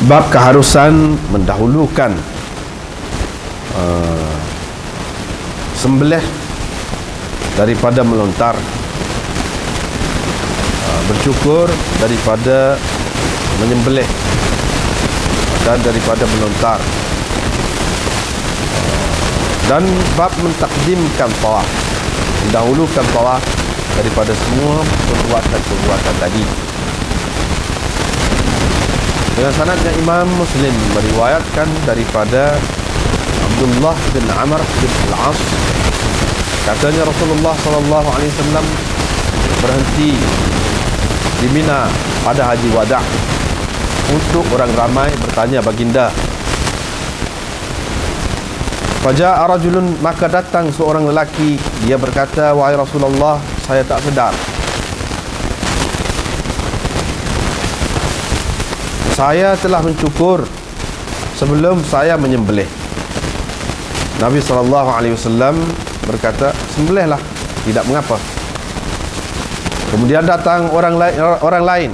Bab keharusan mendahulukan sembelih daripada melontar, bercukur daripada menyembelih dan daripada melontar, dan bab mentakdimkan tawaf, mendahulukan tawaf daripada semua perbuatan-perbuatan tadi. Dengan sanadnya Imam Muslim meriwayatkan daripada Abdullah bin Amr bin Al-As, katanya Rasulullah SAW berhenti di Mina pada Haji Wada' untuk orang ramai bertanya baginda. Faja'a rajulun, maka datang seorang lelaki, dia berkata, wahai Rasulullah, saya tak sedar, saya telah mencukur sebelum saya menyembelih. Nabi SAW berkata, sembelihlah, tidak mengapa. Kemudian datang orang lain,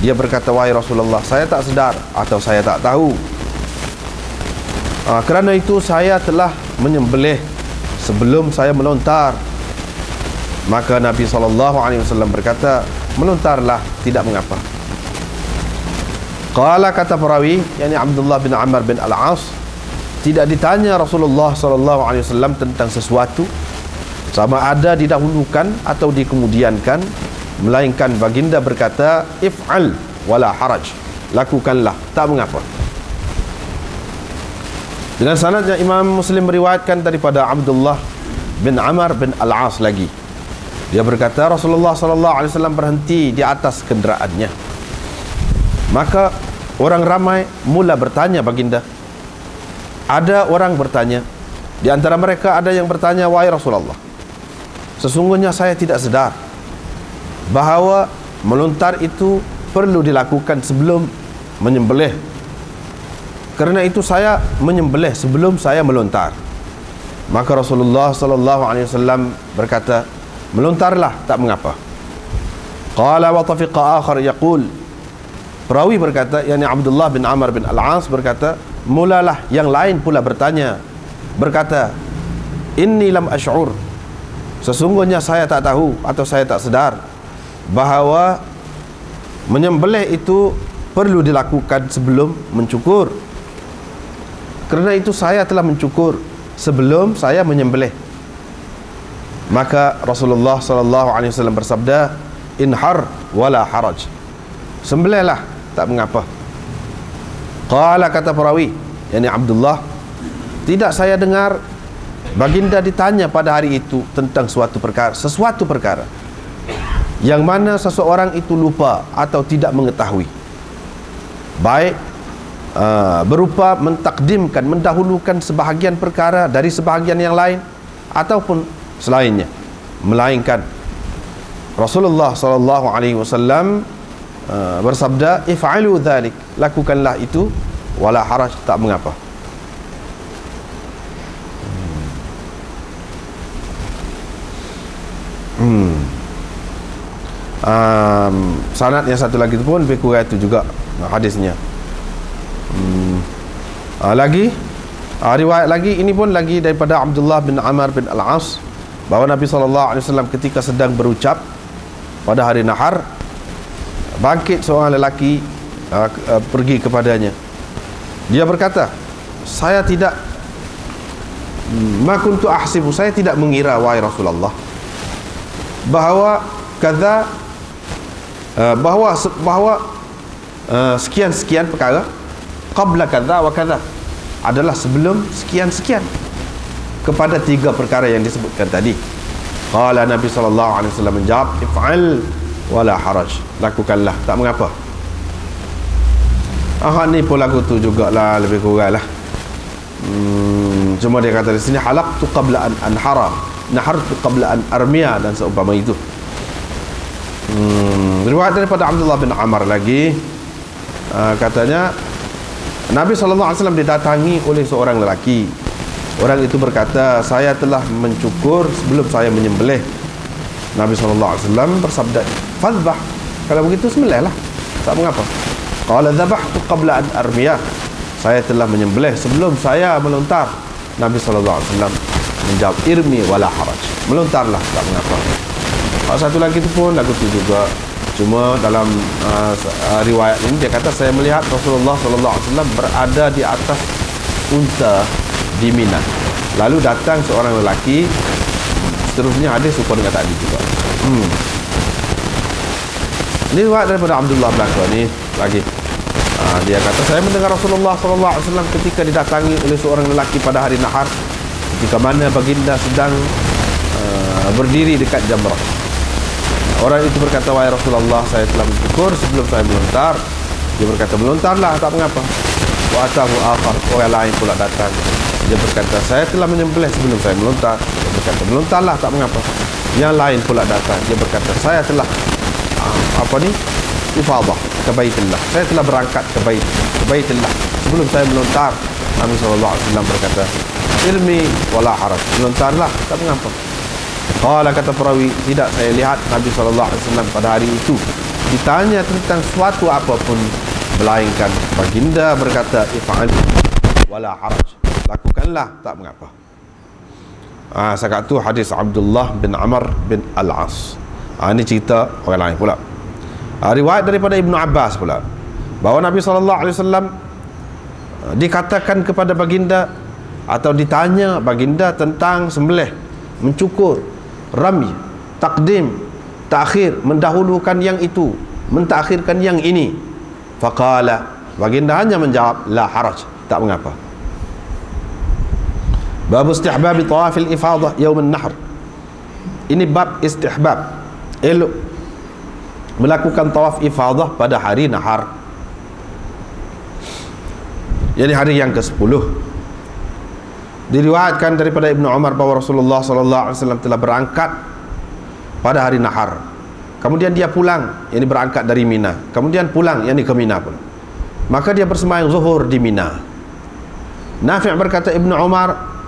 dia berkata, wahai Rasulullah, saya tak sedar atau saya tak tahu, kerana itu saya telah menyembelih sebelum saya melontar. Maka Nabi SAW berkata, melontarlah, tidak mengapa. Qala, kata perawi, yakni Abdullah bin Amr bin Al-As, tidak ditanya Rasulullah SAW tentang sesuatu, sama ada didahulukan atau dikemudiankan, melainkan baginda berkata, if'al wala haraj, lakukanlah, tak mengapa. Dengan sanadnya Imam Muslim meriwayatkan daripada Abdullah bin Amr bin Al-As lagi, dia berkata Rasulullah SAW berhenti di atas kenderaannya. Maka orang ramai mula bertanya baginda. Ada orang bertanya, di antara mereka ada yang bertanya, wahai Rasulullah, sesungguhnya saya tidak sedar bahawa melontar itu perlu dilakukan sebelum menyembelih. Kerana itu saya menyembelih sebelum saya melontar. Maka Rasulullah SAW berkata, melontarlah, tak mengapa. Qala wa tafiqa akhar yaqul, perawi berkata, yakni Abdullah bin Amr bin Al-As berkata, mulalah yang lain pula bertanya, berkata, inni lam ash'ur, sesungguhnya saya tak tahu atau saya tak sedar bahawa menyembelih itu perlu dilakukan sebelum mencukur. Kerana itu saya telah mencukur sebelum saya menyembelih. Maka Rasulullah SAW bersabda, inhar wala haraj, sembelihlah, tak mengapa. Qala, kata perawi, yakni Abdullah, tidak saya dengar baginda ditanya pada hari itu tentang sesuatu perkara yang mana seseorang itu lupa atau tidak mengetahui, baik berupa mentakdimkan, mendahulukan sebahagian perkara dari sebahagian yang lain ataupun selainnya, melainkan Rasulullah SAW bersabda, if'alu dhalik, lakukanlah itu, wala haraj, tak mengapa. Sanad yang satu lagi itu pun lebih kurang itu juga hadisnya. Lagi riwayat lagi, ini pun lagi daripada Abdullah bin Amr bin Al-As, bahawa Nabi SAW ketika sedang berucap pada hari nahar, bangkit seorang lelaki pergi kepadanya. Dia berkata, saya tidak ma kuntu ahsibu, saya tidak mengira, wahai Rasulullah, bahawa kaza, bahawa sekian-sekian perkara, qabla kaza wa kaza, adalah sebelum sekian-sekian, kepada tiga perkara yang disebutkan tadi. Qala, Nabi SAW menjawab, if'al wala haraj, lakukanlah, tak mengapa. Ni pun lagu tu jugalah, lebih kurang lah. Cuma dia kata di sini, halaqtu qabla an anhara, nahartu qabla an armiya, dan seumpama itu. Riwayat daripada Abdullah bin Amr lagi, katanya Nabi SAW didatangi oleh seorang lelaki. Orang itu berkata, saya telah mencukur sebelum saya menyembelih. Nabi SAW bersabda, fadhbah, kalau begitu sembelihlah, tak mengapa. Qala dhabhtu qabla an armiyah. Saya telah menyembelih sebelum saya melontar. Nabi sallallahu alaihi wasallam menjawab, irmi wala haraj. Melontarlah, tak mengapa. Satu lagi tu pun lagu tu juga. Cuma dalam riwayat ini dia kata, saya melihat Rasulullah sallallahu alaihi wasallam berada di atas unta di Mina. Lalu datang seorang lelaki. Seterusnya hadis serupa dengan tadi juga. Ini riwayat daripada Abdullah belaka ni lagi. Dia kata, saya mendengar Rasulullah sallallahu alaihi wasallam ketika didatangi oleh seorang lelaki pada hari nahar, ketika mana baginda sedang berdiri dekat jamrah. Orang itu berkata, wahai Rasulullah, saya telah bersyukur sebelum saya melontar. Dia berkata, melontarlah, tak mengapa. Wa atahu akhar, orang lain pula datang. Dia berkata, saya telah menyembelih sebelum saya melontar. Dia berkata, melontarlah, tak mengapa. Yang lain pula datang. Dia berkata, saya telah ifadah ke Baitullah. Saya telah berangkat ke Baitullah sebelum saya melontar. Nabi SAW berkata, ilmi wala haraj. Melontarlah, tak mengapa. Qala, kata perawi, tidak saya lihat Nabi SAW pada hari itu ditanya tentang suatu apapun, melainkan baginda berkata, if'al wala haraj. Lakukanlah, tak mengapa. Sekat tu hadis Abdullah bin Amr bin Al-As. Ini cerita orang lain pula. Riwayat daripada Ibnu Abbas pula, bahawa Nabi SAW dikatakan kepada baginda, atau ditanya baginda tentang sembelih, mencukur, rami, takdim, takhir, mendahulukan yang itu, mentakhirkan yang ini. Faqala, baginda hanya menjawab, la haraj, tak mengapa. Bab istihbab tawafil ifadah yaum an-nahr. Ini bab istihbab, elok melakukan tawaf ifadah pada hari nahar, jadi hari yang ke-10. Diriwayatkan daripada Ibnu Umar bahawa Rasulullah sallallahu alaihi wasallam telah berangkat pada hari nahar, kemudian dia pulang, yakni berangkat dari Mina, kemudian pulang, yakni ke Mina pun. Maka dia bersembahyang zuhur di Mina. Nafi' berkata, Ibnu Umar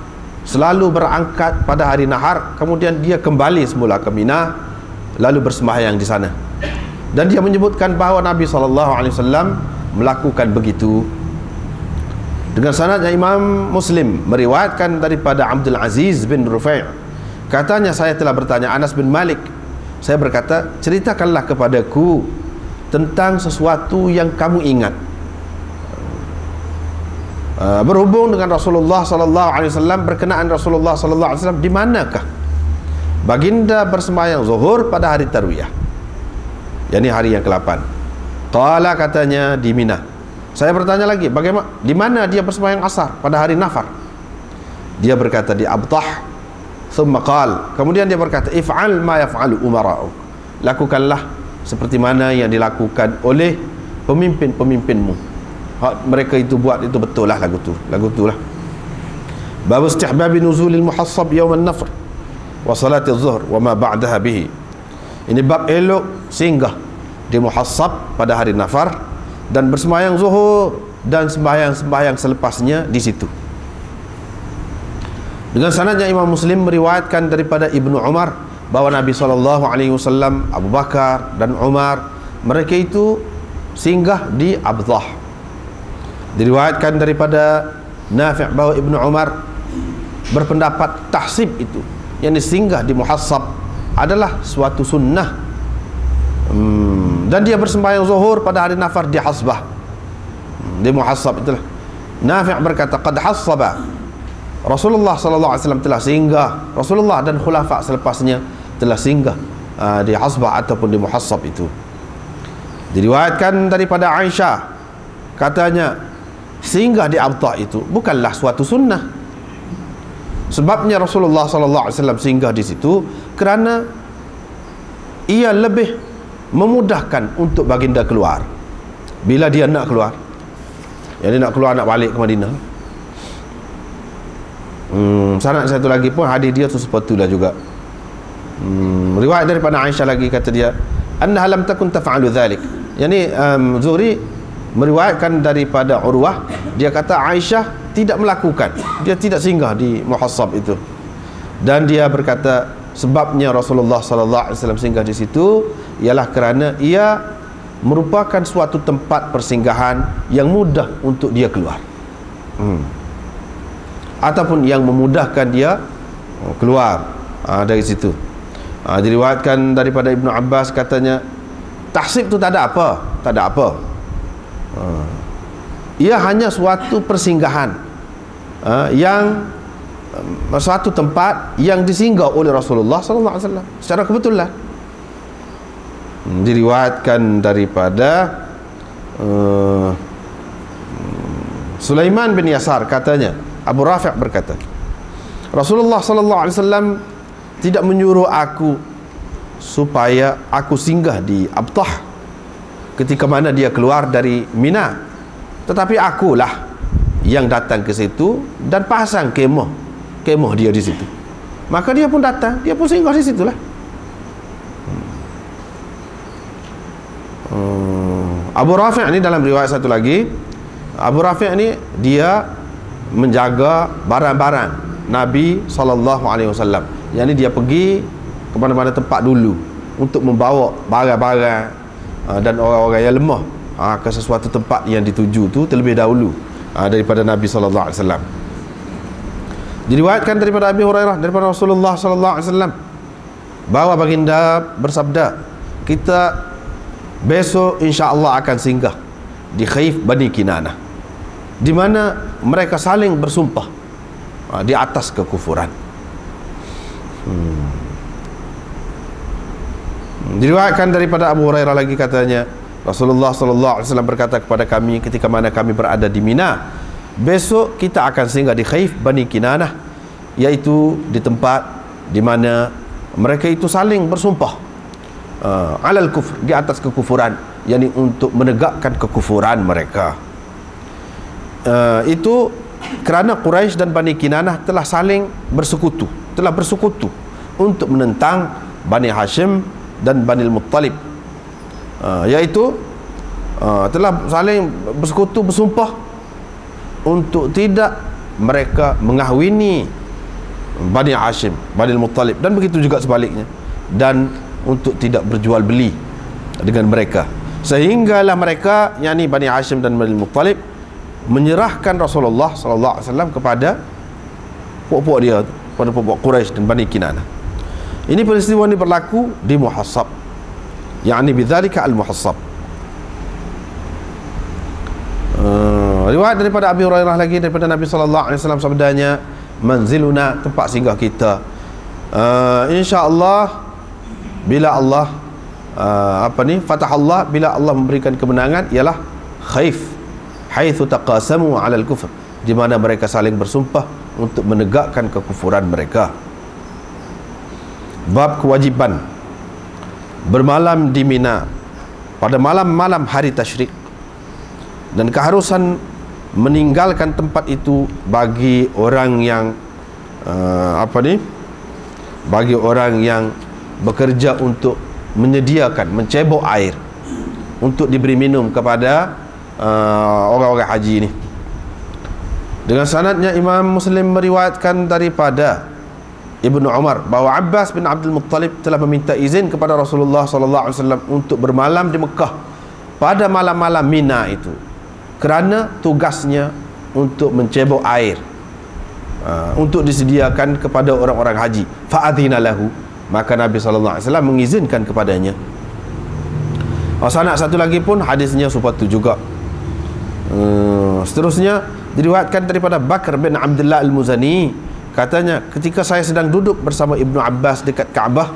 selalu berangkat pada hari nahar, kemudian dia kembali semula ke Mina, lalu bersembahyang di sana. Dan dia menyebutkan bahawa Nabi SAW melakukan begitu. Dengan sanadnya Imam Muslim meriwayatkan daripada Abdul Aziz bin Rufai', katanya, saya telah bertanya Anas bin Malik. Saya berkata, ceritakanlah kepadaku tentang sesuatu yang kamu ingat berhubung dengan Rasulullah SAW, berkenaan Rasulullah SAW, di manakah baginda bersembahyang zuhur pada hari tarwiyah, yakni hari yang ke-8. Qala, katanya, di Mina. Saya bertanya lagi, bagaimana, di mana dia bersembahyang asar pada hari nafar? Dia berkata, di Abtah. Thumma qal, kemudian dia berkata, if'al ma yaf'alu umara'u. Lakukanlah seperti mana yang dilakukan oleh pemimpin-pemimpinmu. Mereka itu buat itu betul lah, lagu tu lah. Bab istihbab nuzulil muhassab yaum an-nafr wa salati az-zuhr wa ma ba'daha bihi. Ini bab elok singgah di muhassab pada hari nafar dan bersembahyang zuhur dan sembahyang selepasnya di situ. Dengan sanadnya Imam Muslim meriwayatkan daripada Ibnu Umar bahawa Nabi SAW, Abu Bakar dan Umar, mereka itu singgah di Abtah. Diriwayatkan daripada Nafi' bahawa Ibnu Umar berpendapat tahsib itu, yang singgah di muhassab, adalah suatu sunnah. Dan dia bersembahyang zuhur pada hari nafar di hasbah, di muhassab itulah. Nafi' berkata, qad hassaba, Rasulullah SAW telah singgah, Rasulullah dan khulafa selepasnya telah singgah di hasbah ataupun di muhassab itu. Diriwayatkan daripada Aisyah, katanya, singgah di Abtah itu bukanlah suatu sunnah. Sebabnya Rasulullah SAW singgah di situ kerana ia lebih memudahkan untuk baginda keluar bila dia nak keluar, yang dia nak keluar, nak balik ke Madinah. Sanad satu lagi pun hadis dia tu seperti itulah juga. Riwayat daripada Aisyah lagi, kata dia, annaha lam takun taf'alu dhalik. Yani Zuhri meriwayatkan daripada Urwah, dia kata Aisyah tidak melakukan, dia tidak singgah di muhassab itu. Dan dia berkata sebabnya Rasulullah SAW singgah di situ ialah kerana ia merupakan suatu tempat persinggahan yang mudah untuk dia keluar, ataupun yang memudahkan dia keluar dari situ. Diriwayatkan daripada Ibnu Abbas, katanya tahsib tu tak ada apa, ia hanya suatu persinggahan, yang suatu tempat yang disinggah oleh Rasulullah sallallahu alaihi wasallam secara kebetulan. Diriwayatkan daripada Sulaiman bin Yasar, katanya Abu Rafi' berkata, Rasulullah sallallahu alaihi wasallam tidak menyuruh aku supaya aku singgah di Abtah ketika mana dia keluar dari Mina, tetapi akulah yang datang ke situ dan pasang kemah dia di situ. Maka dia pun datang, dia pun singgah di situlah. Abu Rafi' ni dalam riwayat satu lagi, Abu Rafi' ni dia menjaga barang-barang Nabi SAW. Yang ni dia pergi ke mana-mana tempat dulu untuk membawa barang-barang dan orang-orang yang lemah ke sesuatu tempat yang dituju tu terlebih dahulu daripada Nabi SAW. Diriwayatkan daripada Abi Hurairah, daripada Rasulullah SAW, bahawa baginda bersabda, kita besok insya-Allah akan singgah di Khaif Bani Kinanah, di mana mereka saling bersumpah di atas kekufuran. Diriwayatkan daripada Abu Hurairah lagi, katanya Rasulullah sallallahu alaihi wasallam berkata kepada kami ketika mana kami berada di Mina, besok kita akan singgah di Khaif Bani Kinanah, iaitu di tempat di mana mereka itu saling bersumpah alal kufr, di atas kekufuran, yakni untuk menegakkan kekufuran mereka. Itu kerana Quraisy dan Bani Kinanah telah saling bersekutu untuk menentang Bani Hashim dan Bani Muttalib, iaitu telah saling bersekutu, bersumpah untuk tidak mereka mengahwini Bani Hashim, Bani Muttalib, dan begitu juga sebaliknya, dan untuk tidak berjual beli dengan mereka, sehinggalah mereka, yakni Bani Hashim dan Bani Muttalib, menyerahkan Rasulullah sallallahu alaihi wasallam kepada puak-puak dia, pada puak-puak Quraisy dan Bani Kinanah. Ini peristiwa ini berlaku di Muhassab, yakni bidzalika al-Muhassab. Riwayat daripada Abi Hurairah lagi, daripada Nabi sallallahu alaihi wasallam, sabdanya, manziluna, tempat singgah kita, insya-Allah bila Allah fatah Allah, bila Allah memberikan kemenangan, ialah Khaif, haitsu taqasamu 'alal kufr, di mana mereka saling bersumpah untuk menegakkan kekufuran mereka. Bab kewajiban bermalam di Mina pada malam-malam hari tasyrik, dan keharusan meninggalkan tempat itu bagi orang yang bagi orang yang bekerja untuk menyediakan, mencebok air untuk diberi minum kepada orang-orang haji ini. Dengan sanadnya Imam Muslim meriwayatkan daripada Ibnu Umar bahawa Abbas bin Abdul Muttalib telah meminta izin kepada Rasulullah sallallahu alaihi wasallam untuk bermalam di Mekah pada malam-malam Mina itu, kerana tugasnya untuk mencebok air untuk disediakan kepada orang-orang haji. Fa'adhina lahu, maka Nabi sallallahu alaihi wasallam mengizinkan kepadanya. Sanad satu lagi pun hadisnya seperti juga. Seterusnya diriwayatkan daripada Bakar bin Abdullah Al-Muzani, katanya ketika saya sedang duduk bersama Ibnu Abbas dekat Kaabah,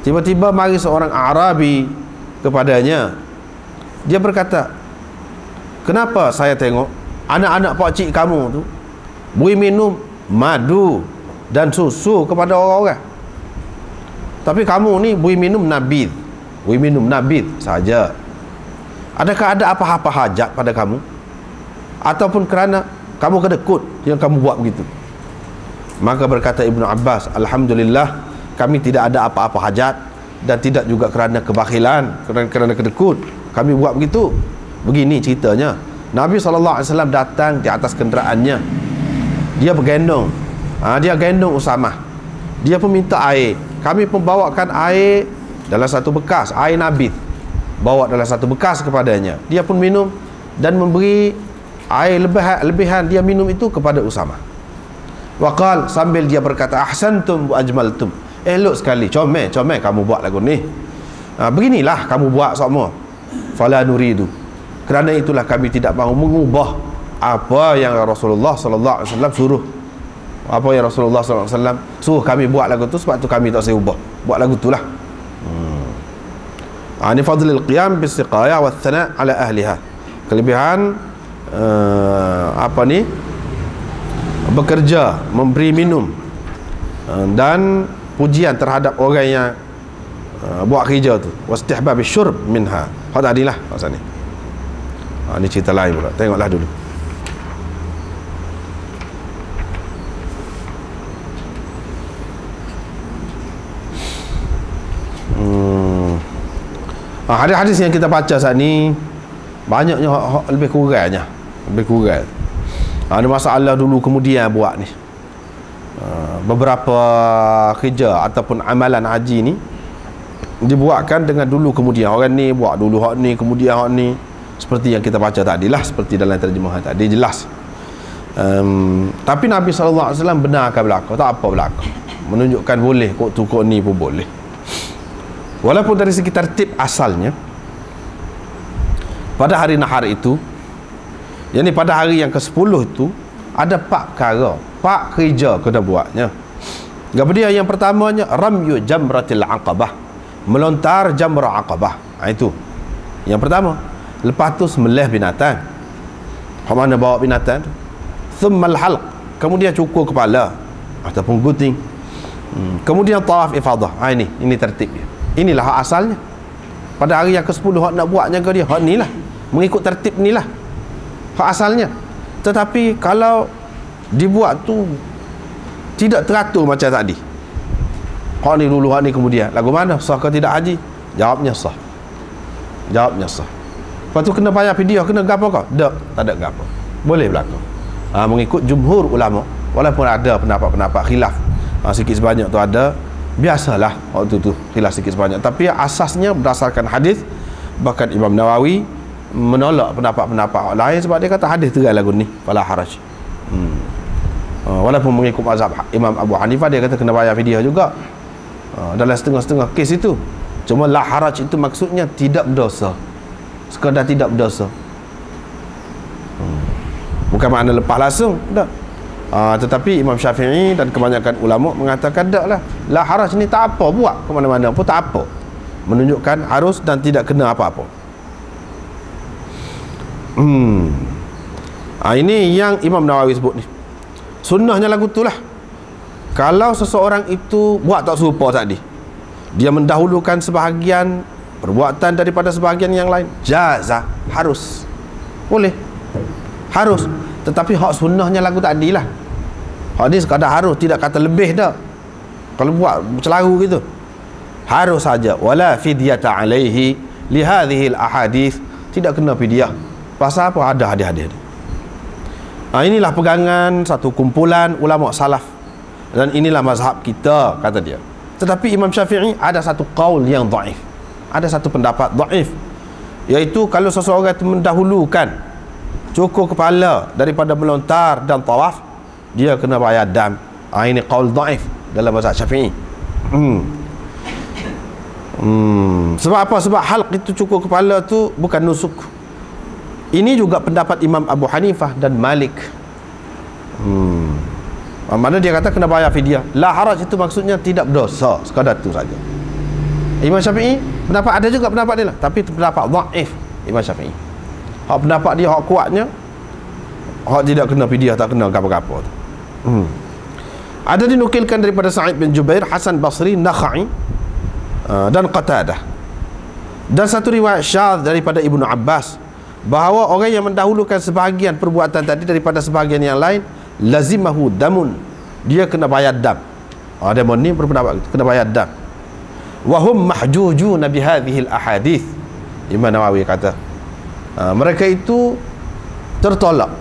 tiba-tiba mari seorang Arabi kepadanya. Dia berkata, kenapa saya tengok anak-anak pakcik kamu tu beri minum madu dan susu kepada orang-orang, tapi kamu ni beri minum nabid saja. Adakah ada apa-apa hajat pada kamu, ataupun kerana kamu kedekut yang kamu buat begitu? Maka berkata Ibnu Abbas, alhamdulillah, kami tidak ada apa-apa hajat, dan tidak juga kerana kebakhilan, kerana kedekut kami buat begitu. Begini ceritanya, Nabi SAW datang di atas kenderaannya, dia bergendong, dia gendong Usamah, dia pun minta air, kami pun bawakan air dalam satu bekas, air nabid, bawa dalam satu bekas kepadanya. Dia pun minum dan memberi air lebihan dia minum itu kepada Usamah. Waqal, sambil dia berkata, ahsantum wa ajmaltum, elok sekali, comel kamu buat lagu ni. Beginilah kamu buat semua. Fala nuridu, kerana itulah kami tidak mahu mengubah apa yang Rasulullah sallallahu alaihi wasallam suruh. Apa yang Rasulullah sallallahu alaihi wasallam suruh kami buat lagu tu, sebab tu kami tak saya ubah. Buat lagu tu lah. Ini fadlil qiyam bisiqayah wa thana' ala ahliha. Kelebihan bekerja, memberi minum dan pujian terhadap orang yang buat kerja tu. Wastihbab syurb minha. Hak tadilah pasal ni. Ni cerita lain pula. Tengoklah dulu. Hadis-hadis yang kita baca saat ni banyaknya lebih kurangnya. Ada masalah dulu kemudian buat ni. Beberapa kerja ataupun amalan haji ni dibuatkan dengan dulu kemudian. Orang ni buat dulu hak ni, kemudian hak ni. Seperti yang kita baca tadi lah, seperti dalam terjemahan tadi jelas. Tapi Nabi SAW benarkan belaka, tak apa belaka, menunjukkan boleh kok tu kok ni pun boleh. Walaupun dari segi tertib asalnya pada hari nahar itu, yakni pada hari yang ke-10 itu, ada 4 perkara, 4 kerja kena buatnya. Kemudian yang pertamanya ramyu jamratil aqabah, melontar jamrah aqabah. Itu yang pertama. Lepas tu sembelih binatang. Hak mana bawa binatang tu? Thummal halq, kemudian cukur kepala ataupun gunting. Kemudian tawaf ifadah. Ini tertibnya. Inilah hak asalnya. Pada hari yang ke-10 hak nak buatnya ke dia, hak ni lah, mengikut tertib ni lah hak asalnya. Tetapi kalau dibuat tu tidak teratur macam tadi, hak ni dulu, hak ni kemudian, lagu mana? Sah ke tidak haji? Jawabnya sah. Lepas tu kena bayar fidyah, kena gapo kau? Tak ada gapo. Boleh berlaku. Mengikut jumhur ulama, walaupun ada pendapat-pendapat khilaf sikit sebanyak tu ada, biasalah waktu tu khilaf sikit sebanyak, tapi asasnya berdasarkan hadis. Bahkan Imam Nawawi menolak pendapat-pendapat lain sebab dia kata hadis terai lagu ni, fala haraj. Walaupun mengikut mazhab Imam Abu Hanifah, dia kata kena bayar fidyah juga dalam setengah-setengah kes itu. Cuma la haraj itu maksudnya tidak berdosa, sekadar tidak berdosa, bukan makna lepas langsung tak. Tetapi Imam Syafi'i dan kebanyakan ulama mengatakan tak lah, la haraj ni tak apa, buat ke mana-mana pun tak apa, menunjukkan harus dan tidak kena apa-apa. Ini yang Imam Nawawi sebut ni. Sunnahnya lagu tu lah. Kalau seseorang itu buat tak serupa tadi, dia mendahulukan sebahagian perbuatan daripada sebahagian yang lain, jaza, harus, boleh, harus. Tetapi hak sunnahnya lagu tadi lah. Hak ni sekadar harus, tidak kata lebih dah. Kalau buat celaru gitu, harus saja. Wala fidyata alaihi li hadhihi al-ahadith, tidak kena fidyah. Pasal apa? Ada hadis-hadis. Inilah pegangan satu kumpulan ulama salaf, dan inilah mazhab kita, kata dia. Tetapi Imam Syafi'i ada satu qaul yang dhaif, ada satu pendapat dhaif, iaitu kalau seseorang itu mendahulukan cukur kepala daripada melontar dan tawaf, dia kena bayar dam. Ini qaul dhaif dalam mazhab Syafi'i. Sebab apa? Sebab halq itu, cukur kepala tu bukan nusuk. Ini juga pendapat Imam Abu Hanifah dan Malik. Mana dia kata kena bayar fidyah. La haraj itu maksudnya tidak berdosa, sekadar tu saja. Imam Syafi'i pendapat, ada juga pendapat dia lah, tapi pendapat dhaif Imam Syafi'i. Hak pendapat dia, hak kuatnya, hak tidak kena fidyah, tak kena apa-apa tu. Ada dinukilkan daripada Sa'id bin Jubair, Hasan Basri, Nakhai dan Qatadah, dan satu riwayat syadz daripada Ibnu Abbas, bahawa orang yang mendahulukan sebahagian perbuatan tadi daripada sebahagian yang lain, lazimahu damun, dia kena bayar dam. Damun ni berpendapat kena bayar dam. Wa hum mahjujuna bi hadhihi al-ahadith. Imam Nawawi kata mereka itu tertolak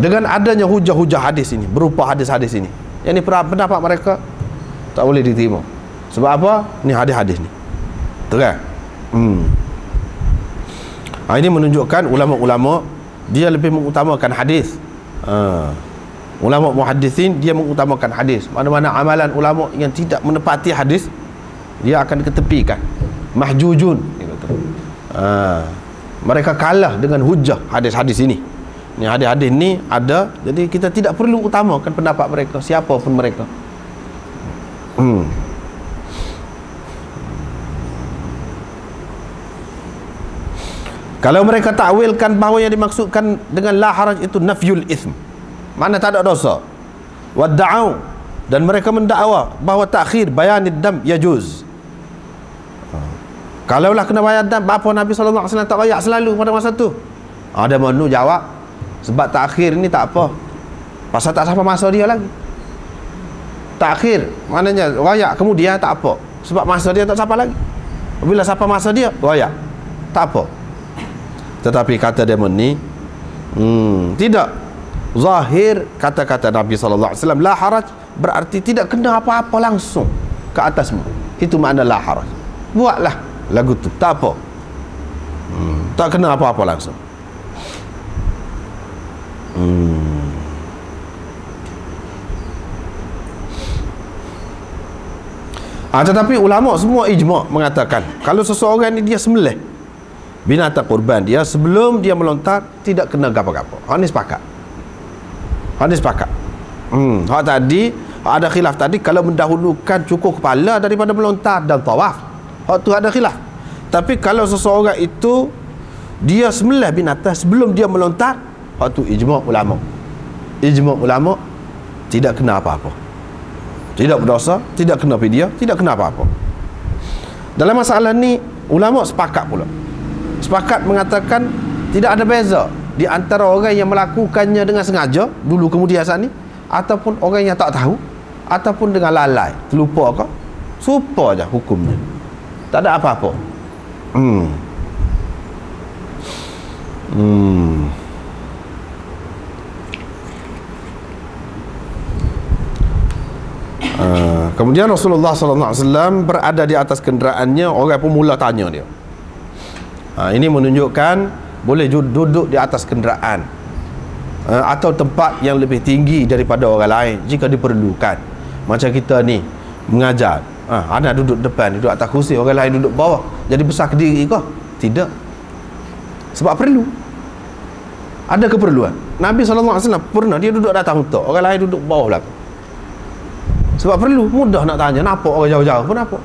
dengan adanya hujah-hujah hadis ini, berupa hadis-hadis ini. Yang ni pendapat mereka tak boleh diterima. Sebab apa? Ni hadis-hadis ni terang. Ini menunjukkan ulama-ulama dia lebih mengutamakan hadis. Ulama muhaddisin dia mengutamakan hadis. Mana-mana amalan ulama yang tidak menepati hadis, dia akan diketepikan, mahjujun. Mereka kalah dengan hujah hadis-hadis ini. Ini hadis-hadis ni ada, jadi kita tidak perlu utamakan pendapat mereka, siapa pun mereka. Kalau mereka takwilkan bahawa yang dimaksudkan dengan la haraj itu nafyul ism, mana tak ada dosa, wadda'u, dan mereka mendakwa bahawa takhir bayanid dam yajuz. Kalaulah kena bayar dam, apa Nabi SAW tak bayar selalu pada masa tu? Ada menu jawab, sebab takhir ni tak apa, pasal tak sampai masa dia lagi. Takhir maknanya wayak kemudian tak apa, sebab masa dia tak sampai lagi. Bila sampai masa dia wayak, tak apa. Tetapi kata dia ni tidak zahir kata-kata Nabi SAW la haraj berarti tidak kena apa-apa langsung ke atasmu. Itu makna la haraj. Buatlah lagu tu, tak apa, tak kena apa-apa langsung. Tetapi ulama semua ijma' mengatakan kalau seseorang ni dia sembelih binatang kurban dia sebelum dia melontar, tidak kena gapo-gapo. Hak ni sepakat. Hak tadi, hak ada khilaf tadi kalau mendahulukan cukur kepala daripada melontar dan tawaf. Hak tu ada khilaf. Tapi kalau seseorang itu dia sembelih binatang sebelum dia melontar, hak tu ijma' ulama. Ijma' ulama tidak kena apa-apa. Tidak berdosa, tidak kena fidyah, tidak kena apa-apa. Dalam masalah ni ulama sepakat pula. Sepakat mengatakan tidak ada beza di antara orang yang melakukannya dengan sengaja dulu kemudian saat ni, ataupun orang yang tak tahu, ataupun dengan lalai, terlupa ke, serupa je hukumnya, tak ada apa-apa. Kemudian Rasulullah SAW berada di atas kenderaannya, orang pun mula tanya dia. Ini menunjukkan boleh duduk di atas kenderaan atau tempat yang lebih tinggi daripada orang lain jika diperlukan. Macam kita ni mengajar, ada duduk depan, duduk atas kursi, orang lain duduk bawah, jadi besar ke diri ke? Tidak. Sebab perlu, ada keperluan. Nabi SAW pernah dia duduk atas unta, orang lain duduk bawah belakang. Sebab perlu, mudah nak tanya, nampak orang jauh-jauh pun nampak.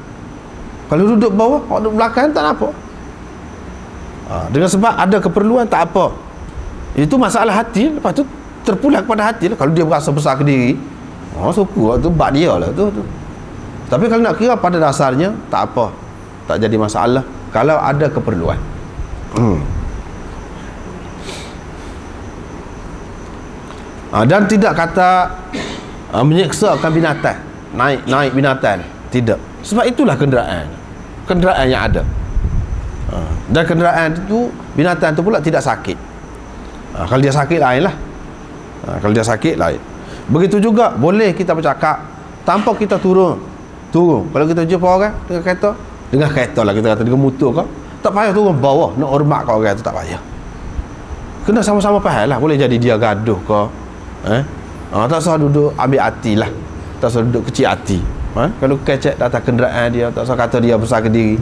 Kalau duduk bawah, orang duduk belakang tak nampak. Dengan sebab ada keperluan, tak apa. Itu masalah hati. Lepas tu terpulang kepada hati lah. Kalau dia berasa besar ke diri, syukur tu bak dia lah tu. Tapi kalau nak kira pada dasarnya, tak apa, tak jadi masalah kalau ada keperluan. Dan tidak kata menyeksakan binatang, naik binatang, tidak. Sebab itulah kenderaan yang ada. Dan kenderaan itu, binatang itu pula tidak sakit. Kalau dia sakit lain lah. Kalau dia sakit lain. Begitu juga boleh kita bercakap tanpa kita turun. Kalau kita jumpa orang dengan kereta lah, kita kata dengan motor ke, tak payah turun bawah nak hormat kat orang tu, tak payah. Kena sama-sama faham lah. Boleh jadi dia gaduh ke, tak usah duduk ambil hati lah, tak usah duduk kecil hati. Kalau kecek datang kenderaan dia, tak usah kata dia besar ke diri.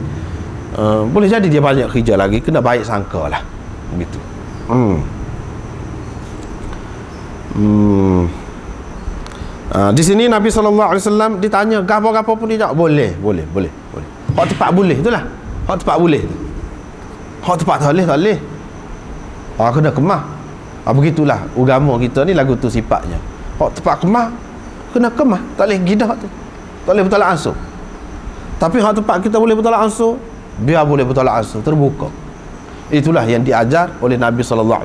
Boleh jadi dia banyak kerja lagi, kena baik sangka lah begitu. Di sini Nabi SAW ditanya gapo-gapo pun dia jawab boleh. Hak tepat boleh, itulah hak tepat boleh. Hak tepat tak boleh. Kena kemah. Begitulah agama kita ni, lagu tu sifatnya. Hak tepat kemah, kena kemah, tak boleh gidah tu, tak boleh bertolak ansur. Tapi hak tepat kita boleh bertolak ansur, biar boleh bertolak ansur, terbuka. Itulah yang diajar oleh Nabi SAW.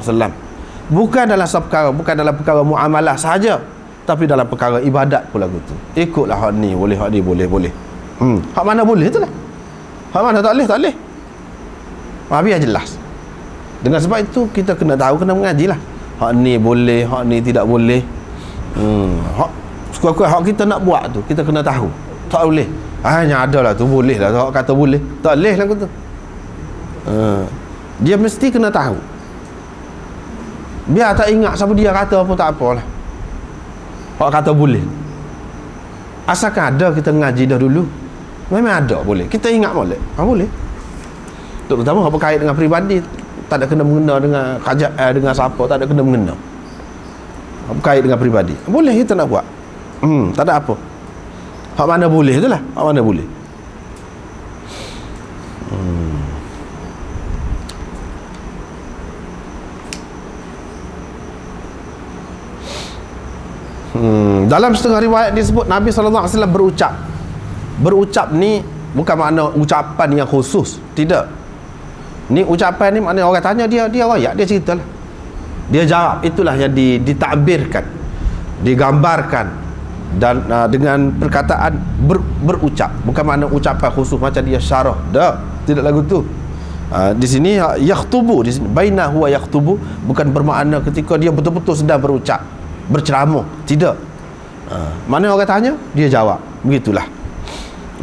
Bukan dalam perkara, bukan dalam perkara muamalah sahaja, tapi dalam perkara ibadat pula gitu. Ikutlah hak ni boleh, hak ni boleh. Hak mana boleh itulah. Hak mana tak boleh. Biar jelas. Dengan sebab itu kita kena tahu, kena mengaji lah. Hak ni boleh, hak ni tidak boleh. Hak suka-suka hak kita nak buat tu, kita kena tahu. Tak boleh. Hanya ada lah tu boleh lah. Hak kata boleh, tak boleh lah tu. Dia mesti kena tahu. Biar tak ingat siapa dia kata apa, tak apalah. Hak kata boleh. Asalkan ada kita ngaji dah dulu. Memang ada boleh. Kita ingat boleh. Boleh. Terutama hak berkait dengan peribadi, tak ada kena mengena dengan kerajaan, dengan siapa, tak ada kena mengena. Berkait dengan peribadi. Boleh kita nak buat. Tak ada apa. Hak mana boleh itulah. Hak mana boleh. Dalam setengah riwayat disebut Nabi SAW berucap ni bukan makna ucapan yang khusus, tidak. Ni ucapan ni maknanya orang tanya dia royak, dia ceritalah, dia jawab. Itulah yang ditakbirkan, digambarkan dan dengan perkataan berucap, bukan makna ucapan khusus macam dia syarah. Dah, tidak lagu tu. Di sini yakhtubu, di sini bainahu wa yakhtubu bukan bermakna ketika dia betul-betul sedang berucap, berceramah, tidak. Mana orang tanya, dia jawab. Begitulah.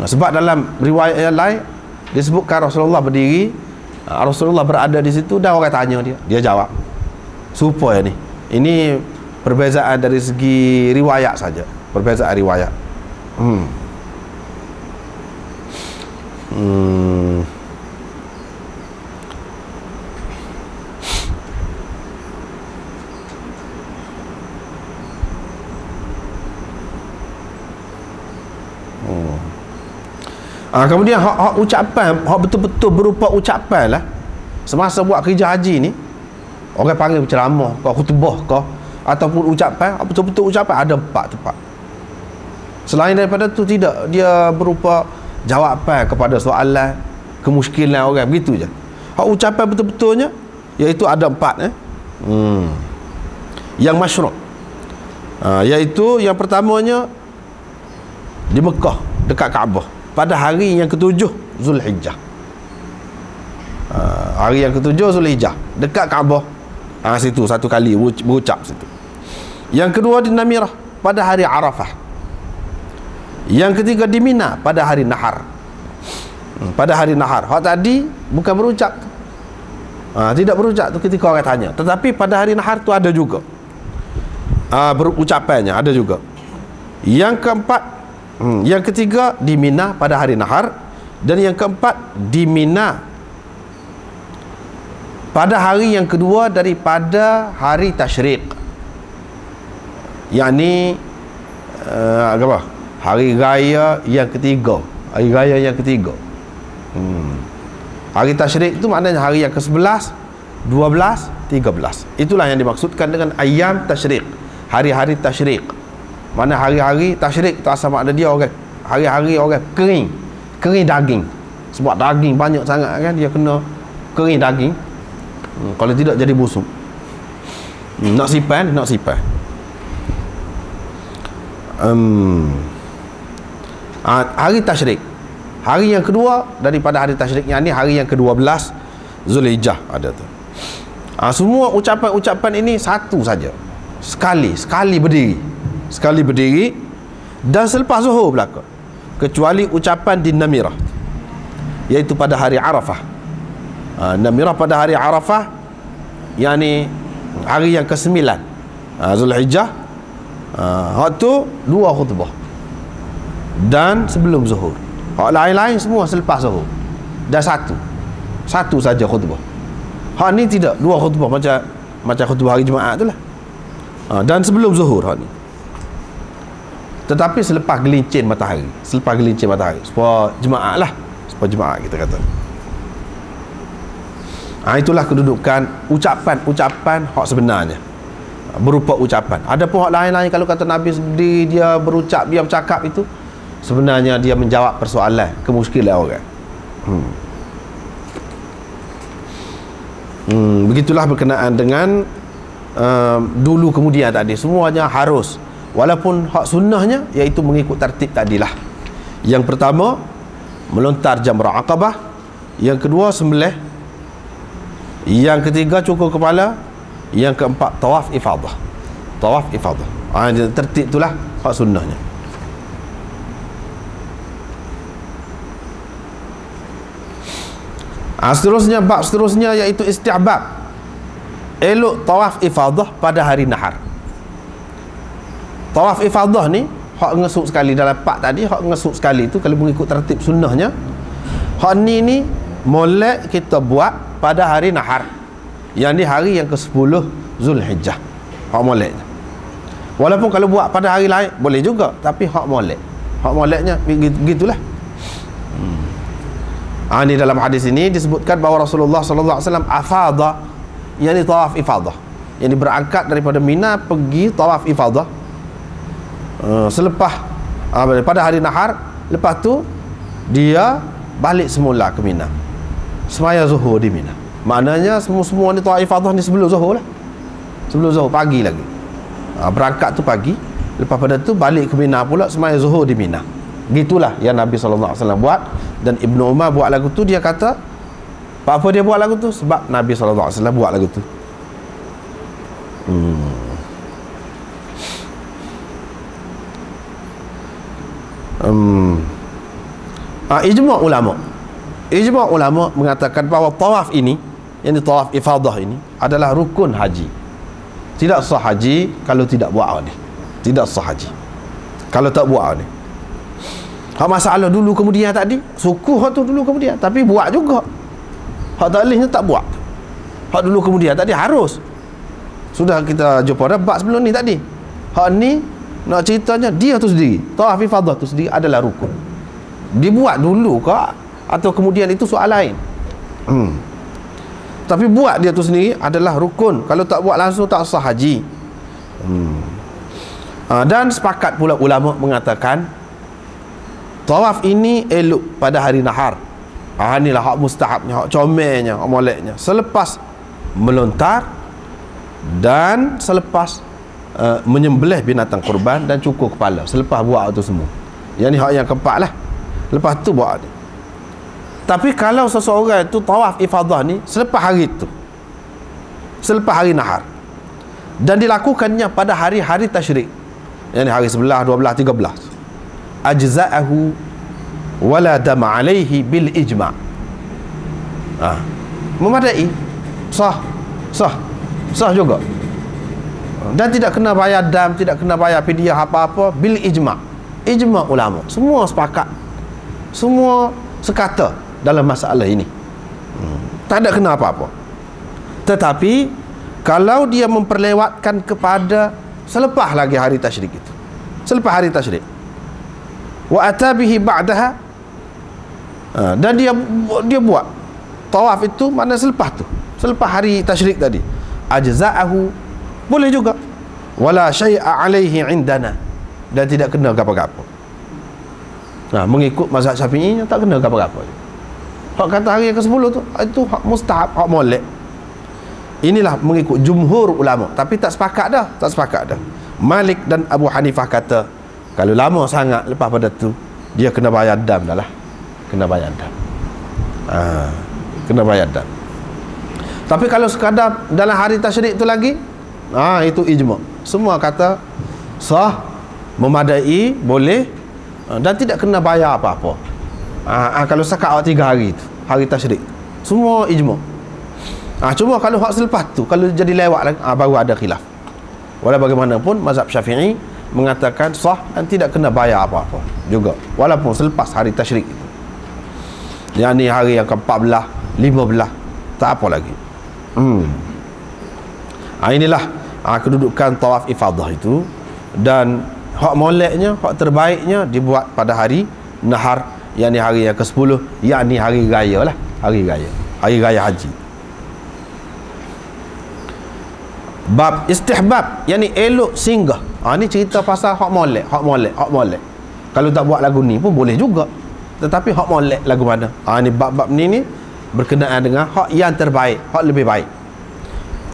Sebab dalam riwayat yang lain disebutkan Rasulullah berdiri, Rasulullah berada di situ dan orang tanya dia jawab. Supaya ni, ini perbezaan dari segi riwayat saja, perbezaan riwayat. Kemudian hak ucapan, hak betul-betul berupa ucapan lah. Semasa buat kerja haji ni, orang panggil ceramah ke, khutbah ke, ataupun ucapan, betul-betul ucapan, ada 4 tempat. Selain daripada tu tidak, dia berupa jawapan kepada soalan, kemuskilan orang, begitu je. Hak ucapan betul-betulnya iaitu ada 4 yang masyru'. Iaitu yang pertamanya di Mekah dekat Kaabah pada hari yang ke-7 Zulhijjah. Hari yang ke-7 Zulhijjah dekat Kaabah. Situ satu kali berucap situ. Yang kedua di Namirah pada hari Arafah. Yang ketiga di Mina pada hari Nahar. Pada hari Nahar. Hak tadi bukan berucap. Tidak berucap tu ketika orang tanya. Tetapi pada hari Nahar tu ada juga. Berucapannya ada juga. Yang keempat, yang ketiga di Mina pada hari Nahar, dan yang keempat di Mina pada hari yang kedua daripada hari Tasyriq, yakni apa? Hari raya yang ketiga. Hari raya yang ketiga. Hari Tasyriq itu maknanya hari yang ke-11, 12, 13. Itulah yang dimaksudkan dengan ayam Tasyriq, hari-hari Tasyriq. Mana hari-hari Tasyriq itu asal makna dia orang, hari-hari orang kering daging. Sebab daging banyak sangat kan, dia kena kering daging. Kalau tidak jadi busuk. Nak simpan. Hari Tasyriq, hari yang kedua daripada hari Tasyriq, yang ni hari yang ke-12 Zulhijjah ada tu. Semua ucapan-ucapan ini satu saja, sekali berdiri dan selepas zuhur belaka, kecuali ucapan di Namirah, iaitu pada hari Arafah. Namirah pada hari Arafah, yakni hari yang ke-9 Zulhijjah. Hak tu 2 khutbah dan sebelum zuhur. Hak lain-lain semua selepas zuhur. Dan satu saja khutbah. Hak ni tidak 2 khutbah macam khutbah hari Jumaat tu lah. Dan sebelum zuhur hak ni. Tetapi selepas gelincir matahari, supaya Jumaat lah, supaya Jumaat kita kata. Itulah kedudukan ucapan hak sebenarnya, berupa ucapan. Ada pun hak lain-lain, kalau kata Nabi sendiri dia berucap, dia bercakap, itu sebenarnya dia menjawab persoalan, kemuskilan orang. Begitulah berkenaan dengan dulu kemudian tadi, semuanya harus, walaupun hak sunnahnya iaitu mengikut tertib tadilah. Yang pertama melontar jamrah Aqabah, yang kedua sembelih, yang ketiga cukur kepala, yang keempat tawaf ifadah. Tertib itulah hak sunnahnya. Seterusnya, bab seterusnya iaitu istihbab elok tawaf ifadah pada hari nahar. Tawaf ifadah ni hak ngesuk sekali dalam pak tadi, hak ngesuk sekali tu kalau mengikut tertib sunnahnya. Hak ni molek kita buat pada hari nahar, yang di hari yang ke-10 Zulhijjah. Hak moleknya. Walaupun kalau buat pada hari lain boleh juga, tapi hak molek. Hak moleknya begitulah. Ini dalam hadis ini disebutkan bahawa Rasulullah sallallahu alaihi wasallam afadha, yakni tawaf ifadah, yakni berangkat daripada Mina pergi tawaf ifadah selepas pada hari nahar. Lepas tu dia balik semula ke Mina, semaya zuhur di Mina. Maknanya semua ni tawaf ifadah ni sebelum zuhur lah, sebelum zuhur pagi lagi. Berangkat tu pagi, lepas pada tu balik ke Mina pula semaya zuhur di Mina. Gitulah yang Nabi SAW buat. Dan Ibnu Umar buat lagu tu, dia kata apa dia buat lagu tu? Sebab Nabi SAW buat lagu tu. Ijma' ulama mengatakan bahawa tawaf ini, yang tawaf ifadah ini adalah rukun haji. Tidak sah haji kalau tidak buat ni. Tidak sah haji kalau tak buat ni. Hak masalah dulu kemudian tadi, suku hak tu dulu kemudian, tapi buat juga. Hak taklihnya tak buat. Hak dulu kemudian tadi harus. Sudah kita jumpa dah bab sebelum ni tadi. Hak ni nak ceritanya dia tu sendiri, tawaf ifadah tu sendiri adalah rukun. Dibuat dulu ke atau kemudian itu soal lain. Tapi buat dia tu sendiri adalah rukun. Kalau tak buat langsung tak sah haji. Dan sepakat pula ulama mengatakan tawaf ini elok pada hari nahar. Inilah hak mustahabnya, hak comelnya, hak moleknya, selepas melontar dan selepas menyembelih binatang kurban dan cukur kepala, selepas buat itu semua. Yang ni hak yang keempat lah. Lepas tu buat ni. Tapi kalau seseorang itu tawaf ifadah ni selepas hari itu, selepas hari nahar, dan dilakukannya pada hari-hari tasyrik, yang hari 11, 12, 13, ajza'ahu wala dama alaihi bil ijma'. Memadai, sah juga, dan tidak kena bayar dam, tidak kena bayar fidyah apa-apa, bil ijma'. Ijma' ulama semua sepakat, semua sekata dalam masalah ini. Tak ada kena apa-apa. Tetapi kalau dia memperlewatkan kepada selepas lagi hari tasyrik itu, selepas hari tasyrik, wa atabihi ba'daha, dan dia buat tawaf itu mana selepas tu, selepas hari tasyrik tadi, ajza'ahu, boleh juga, wala syai'a alaihi indana, dan tidak kena apa-apa. Mengikut mazhab Syafi'i tak kena apa-apa. Hak kata hari ke-10 tu itu hak mustahab, hak molek. Inilah mengikut jumhur ulama, tapi tak sepakat dah. Malik dan Abu Hanifah kata kalau lama sangat lepas pada tu dia kena bayar dam dah lah. Kena bayar dam. Kena bayar dam. Tapi kalau sekadar dalam hari tasyrik tu lagi, itu ijma'. Semua kata sah, memadai, boleh, dan tidak kena bayar apa-apa. Kalau sekat awak 3 hari tu, hari tasyrik, semua ijma'. Cuma kalau hak selepas tu, kalau jadi lewat lagi, baru ada khilaf. Walau bagaimanapun mazhab Syafi'i mengatakan sah dan tidak kena bayar apa-apa juga, walaupun selepas hari tasyrik itu. Yang ni hari yang ke-14, 15, tak apa lagi. Inilah kedudukan tawaf ifadah itu. Dan hak moleknya, hak terbaiknya dibuat pada hari nahar, yakni hari yang ke-10, yakni hari raya lah, hari raya haji. Bab istihbab, yakni elok singgah. Ni cerita pasal hak molek. Kalau tak buat lagu ni pun boleh juga, tetapi hak molek lagu mana? Ni bab-bab ni berkenaan dengan hak yang terbaik, hak lebih baik.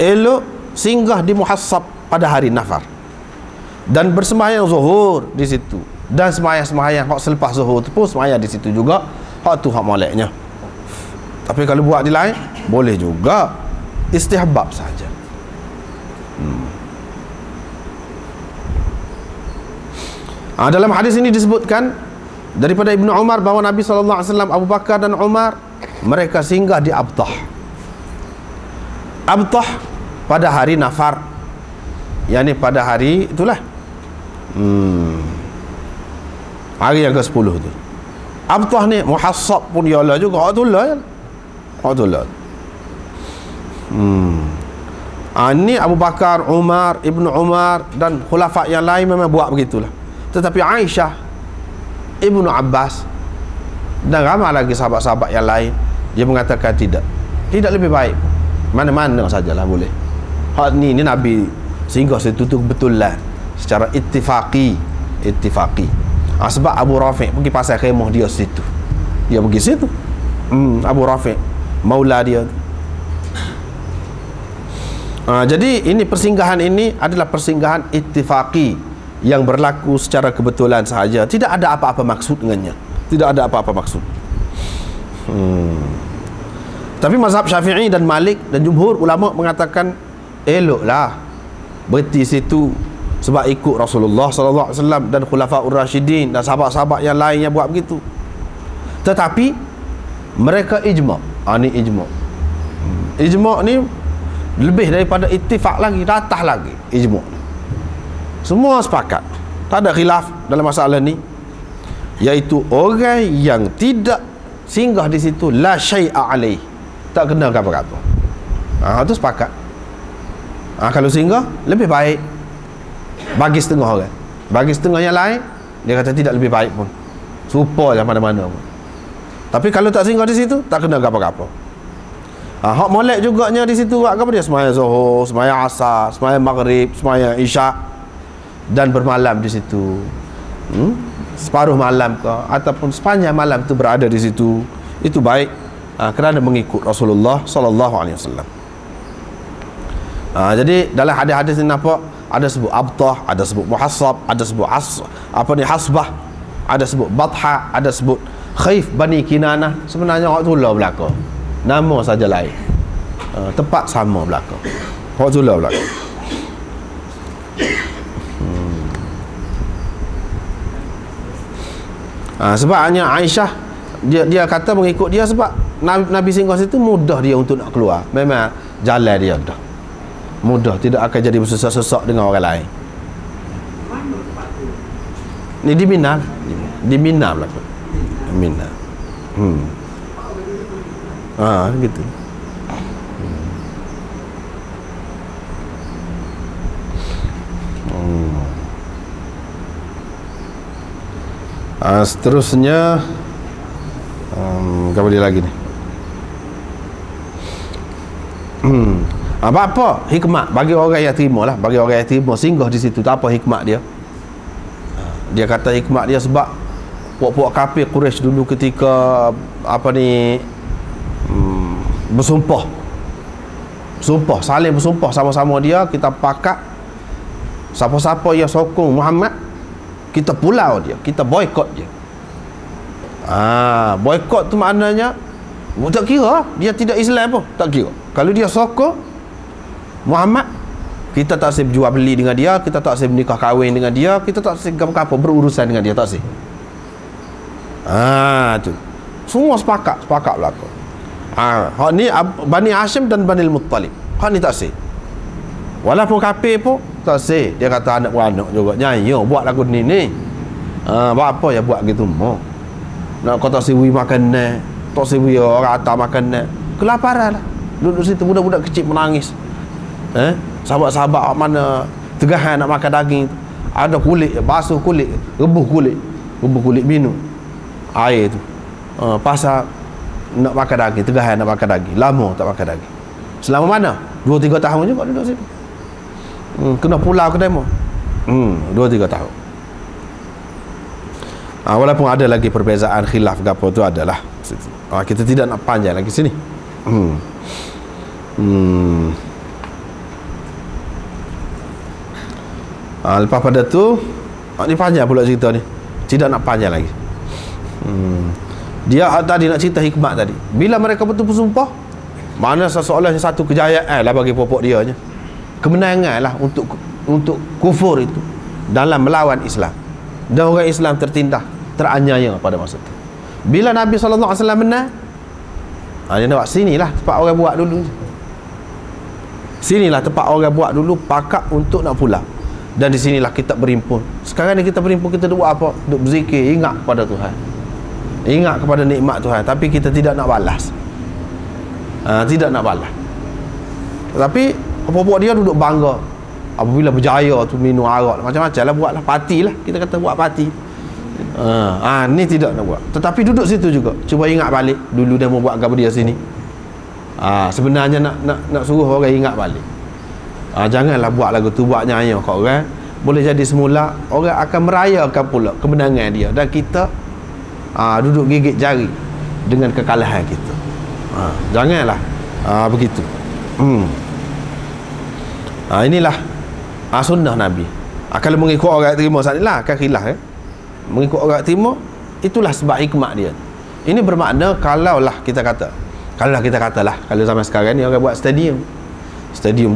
Elok singgah di Muhassab pada hari nafar dan bersembahyang zuhur di situ, dan sembahyang hak selepas zuhur tu pun sembahyang di situ juga. Hak tu hak moleknya. Tapi kalau buat di lain boleh juga, istihbab saja. Dalam hadis ini disebutkan daripada Ibnu Umar bahawa Nabi SAW, Abu Bakar dan Umar mereka singgah di Abtah. Abtah pada hari Nafar, yakni pada hari itulah hari yang ke-10 tu. Abtah ni Muhassab pun ialah juga Abdullah. Ini Abu Bakar, Umar, Ibnu Umar dan khulafa yang lain memang buat begitulah. Tetapi Aisyah, Ibnu Abbas dan ramai lagi sahabat-sahabat yang lain, dia mengatakan tidak lebih baik. Mana-mana sajalah boleh. Hak ni Nabi singgah situ tu kebetulan secara ittifaqi. Sebab Abu Rafiq pergi pasal khemah dia situ. Dia pergi situ. Abu Rafiq maula dia. Jadi ini persinggahan ini adalah persinggahan ittifaqi yang berlaku secara kebetulan sahaja. Tidak ada apa-apa maksud dengannya. Tidak ada apa-apa maksud. Tapi mazhab Syafi'i dan Malik dan jumhur ulama mengatakan eloklah berhenti situ sebab ikut Rasulullah sallallahu alaihi wasallam dan khulafaur rasyidin dan sahabat-sahabat yang lain yang buat begitu. Tetapi mereka ijma'. Ni ijma'. Ijma' ni lebih daripada ittifaq lagi, ratah lagi ijma'. Semua sepakat, tak ada khilaf dalam masalah ni, iaitu orang yang tidak singgah di situ la syai'a alaih, tak kena apa-apa. Itu sepakat. Kalau singgah lebih baik bagi setengah orang. Bagi setengah yang lain dia kata tidak lebih baik pun, serupa je mana-mana pun. Tapi kalau tak singgah di situ tak kena apa-apa. Hak molek juganya di situ buat apa dia? Sembahyang Zuhur, sembahyang Asar, sembahyang Maghrib, sembahyang Isyak dan bermalam di situ. Separuh malam ke ataupun sepanjang malam tu berada di situ. Itu baik kerana mengikut Rasulullah sallallahu alaihi wasallam. Jadi dalam hadis-hadis ini nampak ada sebut Abtah, ada sebut Muhassab, ada sebut Hasbah, ada sebut Batha, ada sebut Khaif Bani Kinanah. Sebenarnya waktu lah belaka. Nama saja lain, tempat sama belaka. Waktu lah belaka. Sebabnya Aisyah dia kata mengikut dia sebab Nabi singgah situ mudah dia untuk nak keluar. Memang jalan dia dah mudah, tidak akan jadi bersesak-sesak dengan orang lain. Ni di Mina. Di Mina belaka. Mina. Gitu. Seterusnya apa dia lagi ni? Apa hikmat bagi orang yang terima lah, bagi orang yang terima singgah di situ, tak apa hikmat dia? Dia kata hikmat dia sebab puak-puak kafir Quraisy dulu ketika bersumpah, saling bersumpah sama-sama dia, kita pakat siapa-siapa yang sokong Muhammad kita pulau dia, kita boykot dia. Boykot tu maknanya tak kira dia tidak Islam pun, tak kira. Kalau dia sokong Muhammad, kita tak boleh jual beli dengan dia, kita tak boleh menikah kahwin dengan dia, kita tak boleh apa-apa berurusan dengan dia, tak boleh. Tu semua sepakat berlaku. Hak ni Bani Hashim dan Bani Muttalib, hak ni tak boleh. Walaupun kafir pun tak boleh. Dia kata anak beranak juga nyanyi buat lagu ni. Buat apa ya buat gitu mau. Nak kata siwi makan tak siwi orang atas makan kelaparan lah. Duduk situ budak-budak kecil menangis. Sahabat-sahabat mana tegahan nak makan daging, ada kulit basuh kulit, rebus kulit minum air tu. Pasal nak makan daging, tegahan nak makan daging, lama tak makan daging. Selama mana? 2-3 tahun juga duduk situ. Kena pulau ke demo. 2-3 tahun. Walaupun ada lagi perbezaan khilaf ke apa tu adalah. Kita tidak nak panjang lagi sini. Lepas pada tu ni panjang pula cerita ni, tidak nak panjang lagi. Dia tadi nak cerita hikmat tadi, bila mereka betul bersumpah, mana seseorang satu kejayaan lah bagi popok dia nya, kemenangan lah untuk kufur itu dalam melawan Islam, dan orang Islam tertindas, teraniaya pada masa itu. Bila Nabi SAW menang, Dia nak buat sinilah tempat orang buat dulu. Sinilah tempat orang buat dulu pakak untuk nak pulang. Dan di sinilah kita berimpun. Sekarang ni kita berimpun, kita duk buat apa? Duk berzikir, ingat kepada Tuhan, ingat kepada nikmat Tuhan, tapi kita tidak nak balas. Tidak nak balas. Tapi apa-apa dia duduk bangga apabila berjaya tu, minum arak macam-macam lah, buatlah parti lah, kita kata buat parti. Ni tidak nak buat. Tetapi duduk situ juga, cuba ingat balik dulu dia mau buat apa dia sini. Sebenarnya nak suruh orang ingat balik. Janganlah buat lagu tu, buat nyanyi kat orang. Boleh jadi semula orang akan merayakan pula kemenangan dia, dan kita duduk gigit jari dengan kekalahan kita. Janganlah begitu. Inilah sunnah Nabi. Kalau mengikut orang terima saat inilah akan khilaf. Mengikut orang terima, itulah sebab hikmat dia. Ini bermakna kalau zaman sekarang ni orang buat stadium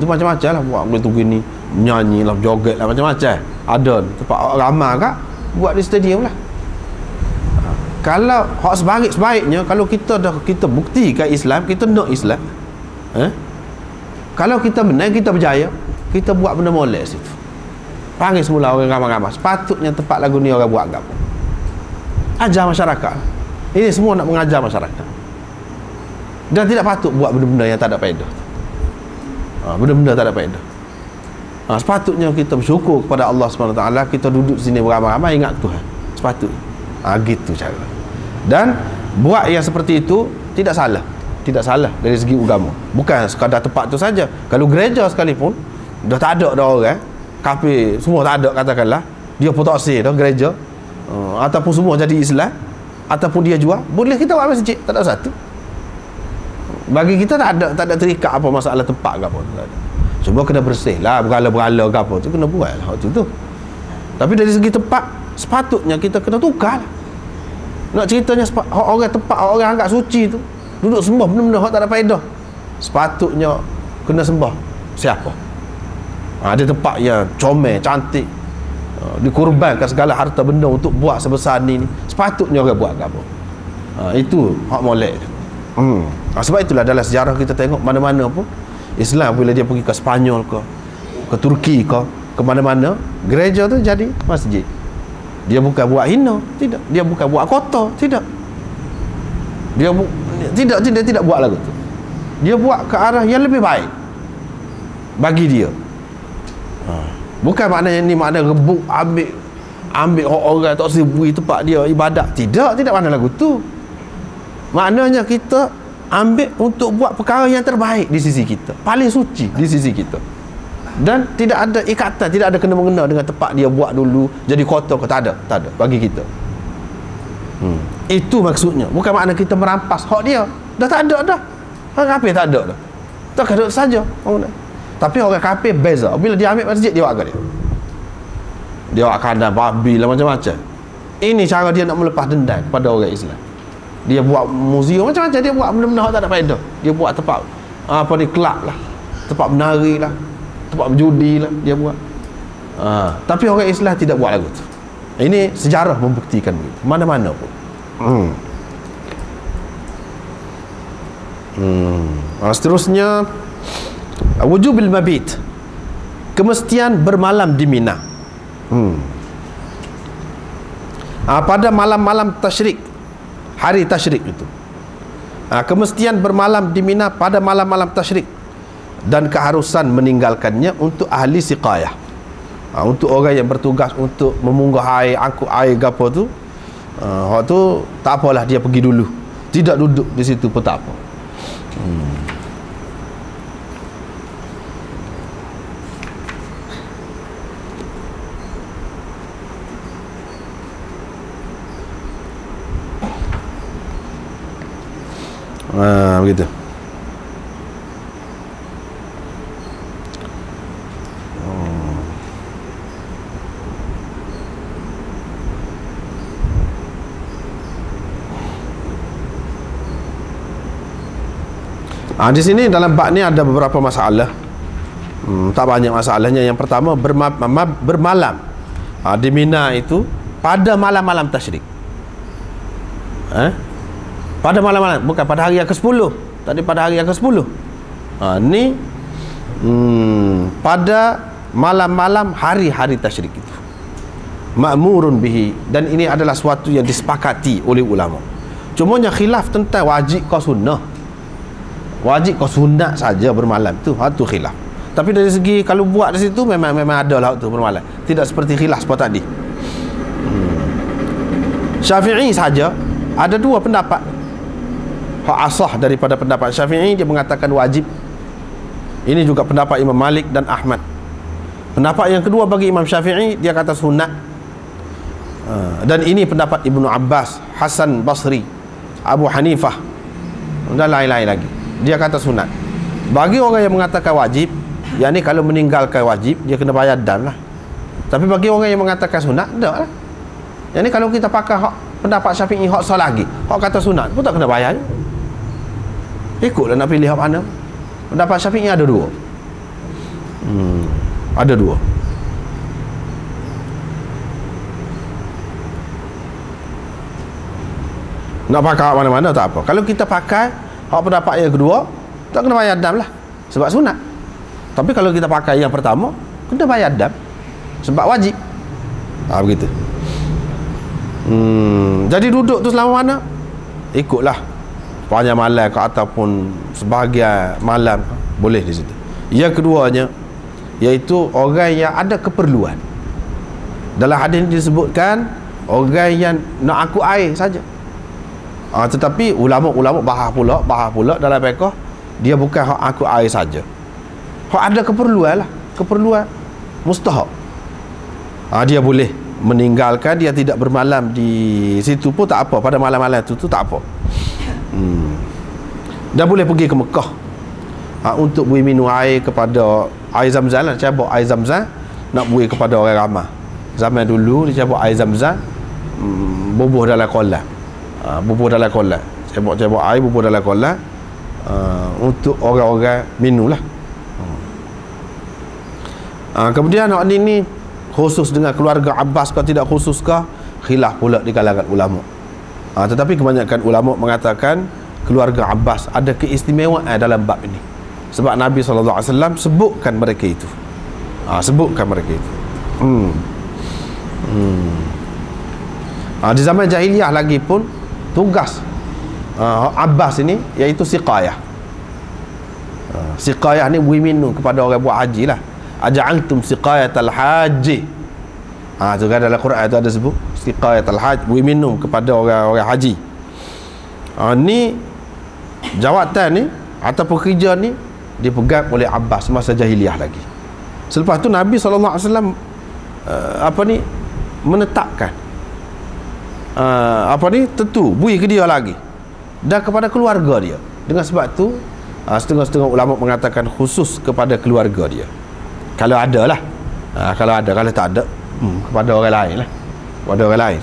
tu macam-macam lah, buat boleh tunggu ni, nyanyi lah, joget lah, macam-macam ada tempat ramai kak buat di stadium lah. Kalau hak sebaiknya, kalau kita buktikan Islam, kita nak Islam, kalau kita menang, kita berjaya, kita buat benda molek situ, panggil semula orang ramai-ramai. Sepatutnya tempat lagu ni orang buat apa, ajar masyarakat. Ini semua nak mengajar masyarakat, dan tidak patut buat benda-benda yang tak ada faedah. Benda-benda tak ada faedah. Sepatutnya kita bersyukur kepada Allah SWT. Kita duduk sini beramai-ramai ingat Tuhan. Sepatutnya gitu cara. Dan buat yang seperti itu tidak salah. Tidak salah dari segi agama. Bukan sekadar tempat tu saja. Kalau gereja sekalipun dah tak ada dah orang, kafir semua tak ada, katakanlah dia pun tak sah dah gereja, ataupun semua jadi Islam, ataupun dia jual, boleh kita buat masjid, tak ada satu. Bagi kita tak ada terikat apa masalah tempat ke apa. Cuma kena bersih lah, berhala-berhala ke apa tu kena buat lah waktu tu. Tapi dari segi tempat, sepatutnya kita kena tukar lah. Nak ceritanya orang tempat orang anggap suci tu duduk sembah benda-benda tak ada faedah, sepatutnya kena sembah siapa? Ada tempat yang comel, cantik, dikorbankan segala harta benda untuk buat sebesar ni, sepatutnya orang buat ke apa. Itu hak molek. Sebab itulah dalam sejarah kita tengok mana-mana pun Islam, bila dia pergi ke Spanyol ke Turki ke mana-mana, gereja tu jadi masjid. Dia bukan buat hina, tidak. Dia bukan buat kota, tidak. Dia tidak buat lagu tu. Dia buat ke arah yang lebih baik bagi dia. Bukan maknanya ni makna rebut ambil orang tak sibui tempat dia ibadat. Tidak makna lagu tu. Maknanya kita ambil untuk buat perkara yang terbaik di sisi kita, paling suci di sisi kita, dan tidak ada ikatan, tidak ada kena-mengena dengan tempat dia buat dulu jadi kota ke, tak ada bagi kita. Itu maksudnya. Bukan makna kita merampas hak dia, dah tak ada dah. Orang kafir tak ada dah, tak ada saja. Tapi orang kafir beza, bila dia ambil masjid, dia buat apa dia? Dia buat kandang babi lah, macam-macam. Ini cara dia nak melepas dendam pada orang Islam. Dia buat muzium macam-macam, dia buat benda-benda tak ada faedah. Dia buat tempat kelab lah, tempat menari lah, tempat berjudi lah, dia buat. Tapi orang Islam tidak buat lagu tu. Ini sejarah membuktikan begitu, mana-mana pun. Seterusnya, wujubil mabit, kemestian bermalam di Mina. Pada malam-malam tasyrik, hari tasyrik itu, kemestian bermalam di Mina pada malam-malam tasyrik, dan keharusan meninggalkannya untuk ahli siqayah, untuk orang yang bertugas untuk memunggah air, angkut air gapo tu. Waktu tu tak apalah, dia pergi dulu, tidak duduk di situ pun tak apa. Begitu. Di sini dalam bab ni ada beberapa masalah. Tak banyak masalahnya. Yang pertama, bermalam di Mina itu pada malam-malam tasyrik. Pada malam-malam, bukan pada hari yang ke-10. Tadi pada hari yang ke-10. Ni pada malam-malam hari-hari tasyrik itu. Ma'murun bihi, dan ini adalah suatu yang disepakati oleh ulama. Cumanya khilaf tentang wajib ke sunnah. Wajib ke sunat saja bermalam tu, tu khilaf. Tapi dari segi kalau buat di situ memang ada lah tu bermalam. Tidak seperti khilaf seperti tadi. Syafi'i saja ada dua pendapat. Hak asah daripada pendapat Syafi'i, dia mengatakan wajib. Ini juga pendapat Imam Malik dan Ahmad. Pendapat yang kedua bagi Imam Syafi'i, dia kata sunat. Dan ini pendapat Ibnu Abbas, Hasan Basri, Abu Hanifah dan lain-lain lagi. Dia kata sunat. Bagi orang yang mengatakan wajib, yakni kalau meninggalkan wajib, dia kena bayar dam lah. Tapi bagi orang yang mengatakan sunat, tak lah. Yakni kalau kita pakai hak pendapat Syafi'i, hak sah lagi, hak kata sunat pun tak kena bayar. Ikutlah nak pilih hak mana. Pendapat Syafi'i ada dua. Ada dua. Nak pakai hak mana-mana tak apa. Kalau kita pakai hak pendapat yang kedua, tak kena bayar dam lah, sebab sunat. Tapi kalau kita pakai yang pertama, kena bayar dam sebab wajib. Begitu. Jadi duduk tu selama mana? Ikutlah sepanjang malam ke ataupun sebahagian malam, boleh di situ. Yang keduanya, iaitu orang yang ada keperluan. Dalam hadis disebutkan orang yang nak angkut air saja. Tetapi ulama-ulama bahas pula dalam fiqh, dia bukan hak angkut air saja. Hak ada keperluan lah, keperluan mustahab. Dia boleh meninggalkan, dia tidak bermalam di situ pun tak apa. Pada malam-malam tu tak apa. Dan boleh pergi ke Mekah untuk beri minum air kepada air Zam-Zam lah. Cabut air Zam-Zam nak beri kepada orang ramah. Zaman dulu dia cabut air Zam-Zam, bubuh dalam kolam. Bubuh dalam kolam, cabut air bubuh dalam kolam, untuk orang-orang minum lah. Kemudian hak ni khusus dengan keluarga Abbas ke tidak khusus ke, khilaf pula di kalangan ulama. Tetapi kebanyakan ulama mengatakan keluarga Abbas ada keistimewaan dalam bab ini, sebab Nabi SAW sebutkan mereka itu. Sebutkan mereka itu. Di zaman jahiliyah lagi pun tugas Abbas ini iaitu siqayah. Siqayah ni beri minum kepada orang buat haji lah. Aja'altum siqayatal haji. Tu kan dalam Quran tu ada sebut siqayatal haji, beri minum kepada orang-orang haji. Ni jawatan ni ataupun kerja ni dipegang oleh Abbas masa jahiliyah lagi. Selepas tu Nabi SAW menetapkan tentu beri ke dia lagi dan kepada keluarga dia. Dengan sebab tu setengah-setengah ulama mengatakan khusus kepada keluarga dia, kalau ada lah. Kalau ada, kalau tak ada, kepada orang lain lah, kepada orang lain.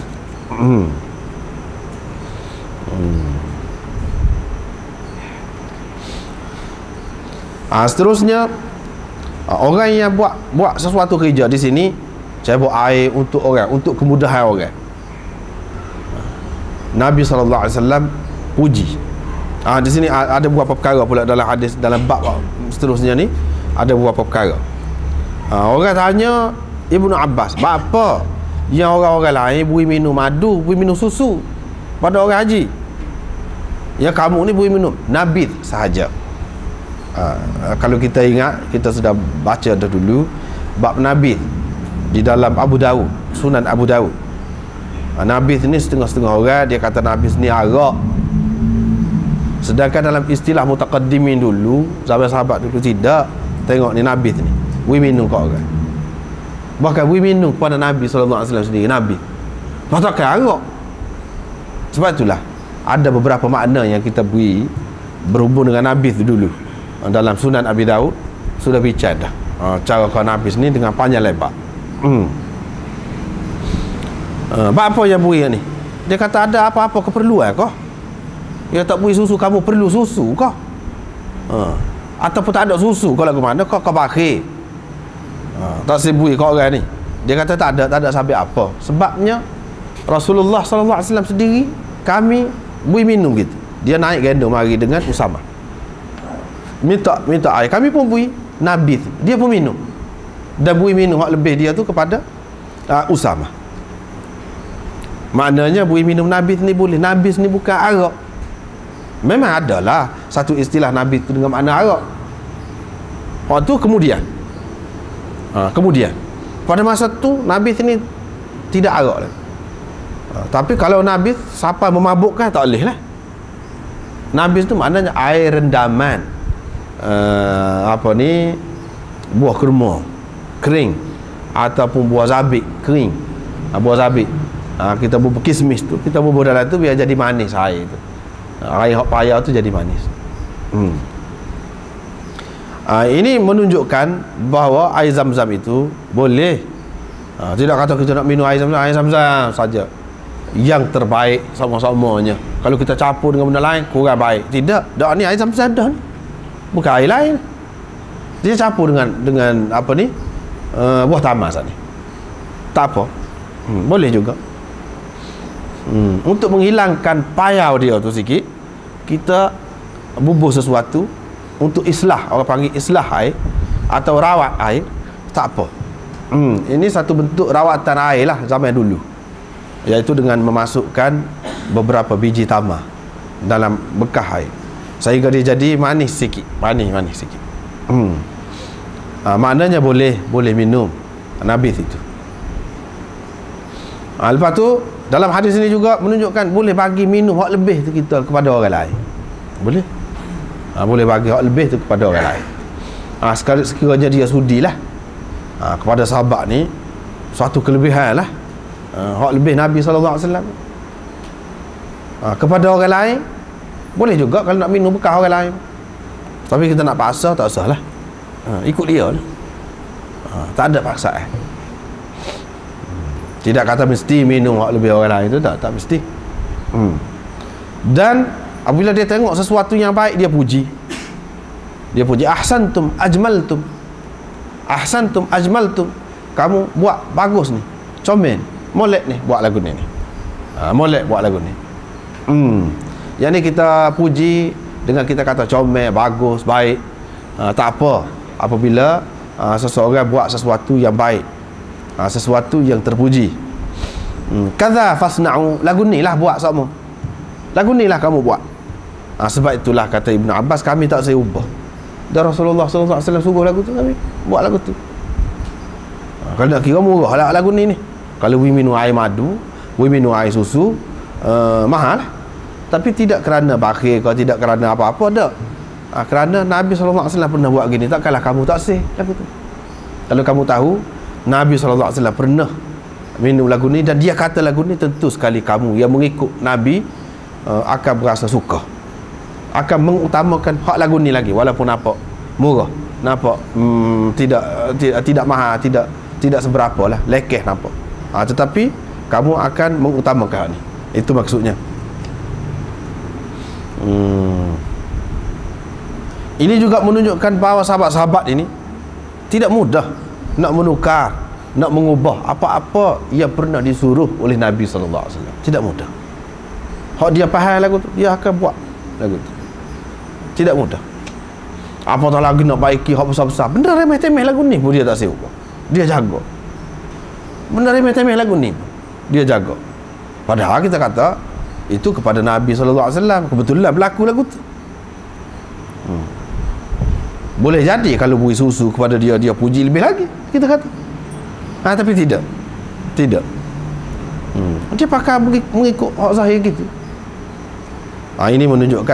Seterusnya, orang yang buat sesuatu kerja di sini, saya buat air untuk orang, untuk kemudahan orang. Nabi SAW puji. Di sini ada beberapa perkara pula dalam hadis, dalam bab seterusnya ni ada beberapa perkara. Orang tanya Ibnu Abbas, apa yang orang-orang lain beri minum madu, beri minum susu pada orang haji, yang kamu ni beri minum nabit sahaja. Kalau kita ingat, kita sudah baca dah dulu bab nabit di dalam Abu Dawud, Sunan Abu Dawud. Nabis ni setengah-setengah orang dia kata nabis ni arak. Sedangkan dalam istilah mutaqaddimin dulu, sahabat-sahabat dulu tidak. Tengok ni nabis ni, we minum kat orang. Bahkan we minum kepada Nabi SAW sendiri, Nabi. Masakan arak. Sebab itulah ada beberapa makna yang kita beri berhubung dengan nabis dulu. Dalam Sunan Abi Daud sudah bicara dah cara kau nabis ni dengan panjang lebar. Apa yang beri ni? Dia kata ada apa-apa keperluan kau? Dia tak beri susu, kamu perlu susu kau? Ataupun tak ada susu kau lagu mana? Kau bakhil. Tak sibui kau orang ni. Dia kata tak ada sabit apa. Sebabnya Rasulullah SAW sendiri kami beri minum gitu. dia naik gendong mari dengan Usamah, minta air. Kami pun bui Nabi, dia pun minum, dan bui minum hak lebih dia tu kepada Usamah. Maknanya bui minum Nabi ni boleh. Nabi ni bukan arak. Memang adalah satu istilah Nabi tu dengan makna arak. Hak tu kemudian pada masa tu Nabi ni tidak arak lah. Tapi kalau Nabi sampai memabukkan tak boleh lah. Nabi tu maknanya air rendaman, buah kurma kering ataupun buah zabit kering. Buah zabit kita bubuh kismis tu, kita bubuh dalam tu biar jadi manis air tu. Air hak payah tu jadi manis. Ini menunjukkan bahawa air Zam-Zam itu boleh. Tidak kata kita nak minum air Zam-Zam saja yang terbaik sama-samanya. Kalau kita campur dengan benda lain kurang baik. Tidak, dah ni air Zam-Zam dah ni. Bukan air lain. Dia campur dengan buah tamas ni. Tak apa. Boleh juga. Untuk menghilangkan payau dia tu sikit, kita bubuh sesuatu untuk islah, orang panggil islah air atau rawat air, tak apa. Ini satu bentuk rawatan air lah zaman dulu, iaitu dengan memasukkan beberapa biji tamar dalam bekas air sehingga dia jadi manis sikit, manis sikit. Maknanya boleh minum nabis itu. Lepas tu dalam hadis ini juga menunjukkan boleh bagi minum hak lebih tu kita kepada orang lain. Boleh. Boleh bagi hak lebih tu kepada orang lain. Sekiranya dia sudilah kepada sahabat ni suatu kelebihan lah, hak lebih Nabi SAW. Kepada orang lain boleh juga kalau nak minum bekas orang lain. Tapi kita nak paksa tak usah lah. Ikut dia lah. Tak ada paksaan. Tidak kata mesti minum hak lebih orang lain tu, tak mesti. Dan apabila dia tengok sesuatu yang baik, dia puji. Ahsantum ajmaltum, kamu buat bagus ni, comel, molek ni buat lagu ni. Molek buat lagu ni. Yang ni kita puji dengan kita kata comel, bagus, baik. Tak apa apabila seseorang buat sesuatu yang baik, sesuatu yang terpuji. Kadza fasna'u, lagu ni lah buat sama, lagu ni lah kamu buat. Sebab itulah kata Ibnu Abbas, kami tak saya ubah. Dan Rasulullah SAW suruh lagu tu, kami buat lagu tu. Kalau nak kira murah lah lagu ni. Kalau we minum air madu, we minum air susu, mahal lah. Tapi tidak kerana bakhil, kalau tidak kerana apa-apa, tak. Kerana Nabi SAW pernah buat gini, takkanlah kamu tak sih lagu tu. Kalau kamu tahu Nabi SAW pernah minum lagu ni dan dia kata lagu ni, tentu sekali kamu yang mengikut Nabi akan berasa suka, akan mengutamakan hak lagu ni lagi, walaupun nampak murah, nampak tidak mahal, tidak seberapa lah, lekeh nampak, tetapi kamu akan mengutamakan hak ni. Itu maksudnya. Ini juga menunjukkan bahawa sahabat-sahabat ini tidak mudah nak menukar, nak mengubah apa-apa yang pernah disuruh oleh Nabi SAW. Tidak mudah. Hak dia faham lagu tu, dia akan buat lagu tu. Tidak mudah. Apatah lagi nak baiki hak besar-besar, benda remeh-temeh lagu ni pun dia tak siap. Dia jaga. Benda remeh-temeh lagu ni dia jaga. Padahal kita kata itu kepada Nabi SAW, kebetulan berlaku lagu tu. Boleh jadi kalau beri susu kepada dia, dia puji lebih lagi, kita kata. Tapi tidak. Dia pakai mengikut hak zahir gitu. Ini menunjukkan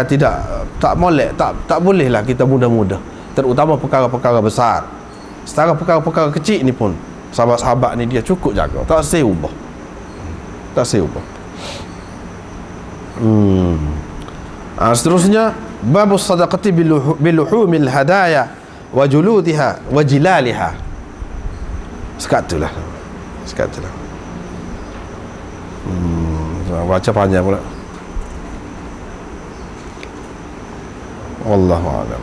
tak molek, tak bolehlah kita mudah-mudah, terutama perkara-perkara besar. Setara perkara-perkara kecil ni pun sahabat-sahabat ni dia cukup jaga, tak saya ubah. Seterusnya, babus sadaqati biluhumil hadaya wa juludiha wa jilaliha. Sekatulah. Baca panjang pula. Wallahu a'lam.